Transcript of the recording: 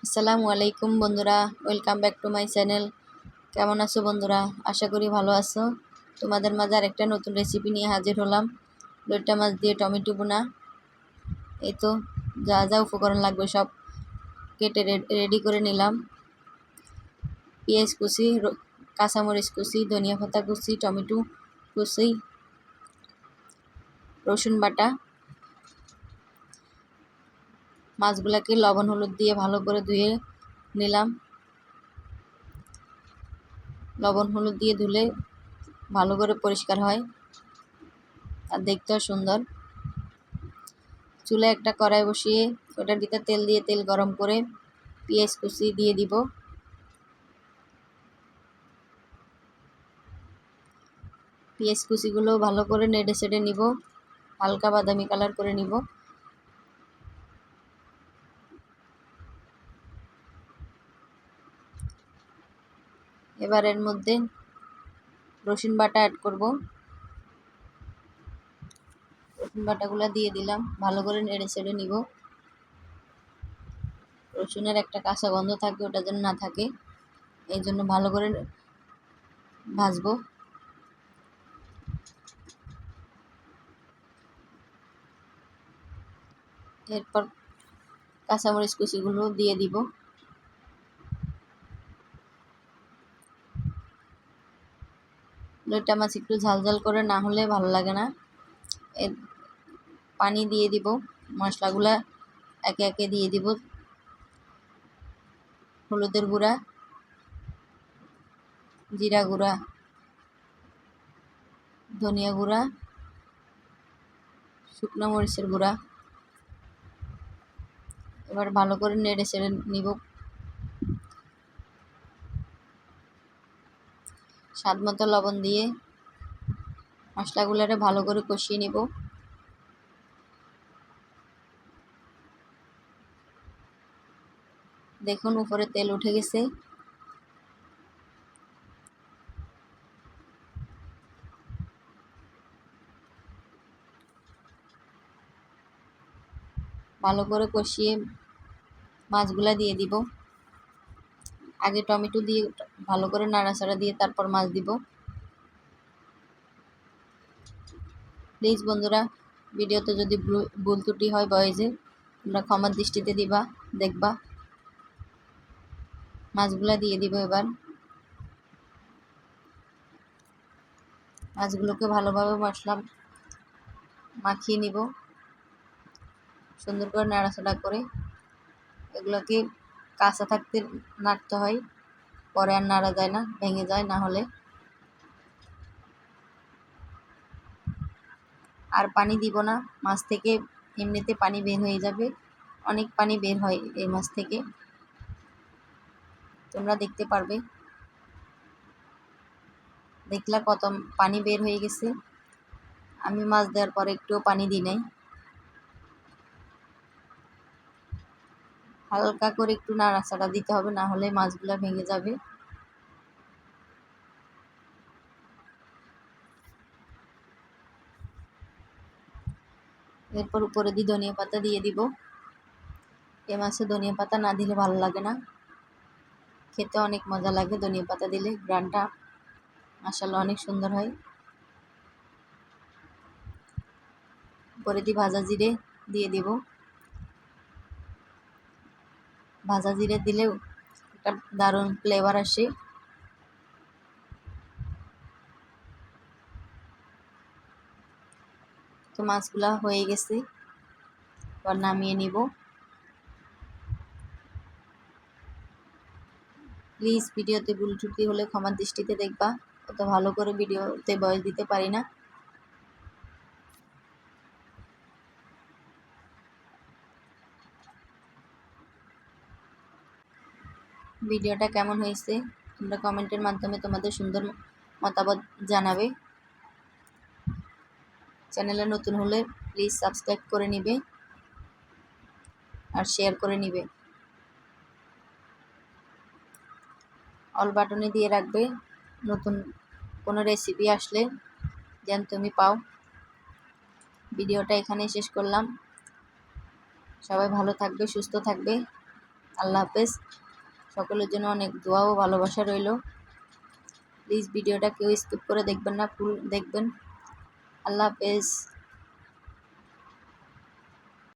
আসসালামু আলাইকুম বন্ধুরা, welcome back to my channel. কেমন আছো বন্ধুরা? আশা করি ভালো আছো। তোমাদের মাঝে আরেকটা নতুন রেসিপি নিয়ে হাজির হলাম। লইট্টা মাছ দিয়ে টমেটো বোনা। এই তো যা যা উপকরণ লাগবে সব কেটে রেডি করে নিলাম। পেঁয়াজ কুচি, কাঁচামরিচ কুচি, ধনিয়া পাতা কুচি, টমেটো কুচি, রসুন বাটা। মাছগুলাকে লবণ হলুদ দিয়ে ভালো করে ধুয়ে নিলাম। লবণ হলুদ দিয়ে ধুলে ভালো করে পরিষ্কার হয় আর দেখতেও সুন্দর। চুলে একটা কড়াই বসিয়ে ওটার ভিতরে তেল দিয়ে তেল গরম করে পেঁয়াজ কুচি দিয়ে দিব। পেঁয়াজ কুচিগুলো ভালো করে নেড়ে চেড়ে নিব, হালকা বাদামি কালার করে নিব। এবার এর মধ্যে রসুন বাটা অ্যাড করব। রসুন বাটাগুলো দিয়ে দিলাম, ভালো করে নেড়ে চেড়ে নিব। রসুনের একটা কাঁচা গন্ধ থাকে, ওটা যেন না থাকে, এই জন্য ভালো করে ভাজবো। এরপর কাঁচামরিচ কুচিগুলো দিয়ে দিব। লইট্টা মাছ একটু ঝাল ঝাল করে না হলে ভালো লাগে না। এর পানি দিয়ে দিব, মশলাগুলা একে একে দিয়ে দিব। হলুদের গুঁড়া, জিরা গুঁড়া, ধনিয়া গুঁড়া, শুকনো মরিচের গুঁড়া। এবার ভালো করে নেড়ে চেড়ে নিব। স্বাদ মতো লবণ দিয়ে মশলাগুলোরে ভালো করে কষিয়ে নিব। দেখুন উপরে তেল উঠে গেছে। ভালো করে কষিয়ে মাছগুলা দিয়ে দিব। আগে টমেটো দিয়ে ভালো করে নাড়াচাড়া দিয়ে তারপর মাছ দিব। প্লিজ বন্ধুরা, ভিডিওতে যদি ভুল ত্রুটি হয় ভয়েসে তোমরা ক্ষমার দৃষ্টিতে দেখবা। মাছগুলা দিয়ে দিব। এবার মাছগুলোকে ভালোভাবে মশলা মাখিয়ে নিব, সুন্দর করে নাড়াচাড়া করে। এগুলোকে কাঁচা থাকতে নাড়তে হয়, পরে আর নাড়া যায় না, ভেঙে যায় না হলে। আর পানি দিব না, মাছ থেকে এমনিতে পানি বের হয়ে যাবে। অনেক পানি বের হয় এই মাছ থেকে, তোমরা দেখতে পারবে। দেখলা কত পানি বের হয়ে গেছে। আমি মাছ দেওয়ার পরে একটুও পানি দিই নাই। হালকা করে একটু নাড়াচাড়া দিতে হবে, না হলে মাছগুলা ভেঙে যাবে। এরপর উপরে দিয়ে ধনিয়া পাতা দিয়ে দিব। এ মাছে ধনিয়া পাতা না দিলে ভালো লাগে না, খেতে অনেক মজা লাগে। ধনিয়া পাতা দিলে গ্রানটা মাশাআল্লাহ অনেক সুন্দর হয়। উপরে দিয়ে ভাজা জিরে দিয়ে দিব। ভাজা জিরে দিলেও একটা দারুণ ফ্লেভার আসে। তো মাছগুলা হয়ে গেছে, এবার নামিয়ে নিব। প্লিজ ভিডিওতে ভুল ত্রুটি হলে ক্ষমার দৃষ্টিতে দেখবা, অত ভালো করে ভিডিওতে ভয়েস দিতে পারি না। ভিডিওটা কেমন হয়েছে তোমরা কমেন্টের মাধ্যমে তোমাদের সুন্দর মতামত জানাবে। চ্যানেলে নতুন হলে প্লিজ সাবস্ক্রাইব করে নিবে আর শেয়ার করে নিবে। অল বাটনে দিয়ে রাখবে, নতুন কোনো রেসিপি আসলে যেন তুমি পাও। ভিডিওটা এখানেই শেষ করলাম। সবাই ভালো থাকবে, সুস্থ থাকবে। আল্লাহ হাফেজ। সকলের জন্য অনেক দোয়া ও ভালোবাসা রইল। প্লিজ ভিডিওটা কেউ স্কিপ করে দেখবেন না, ফুল দেখবেন। আল্লাহ হাফেজ।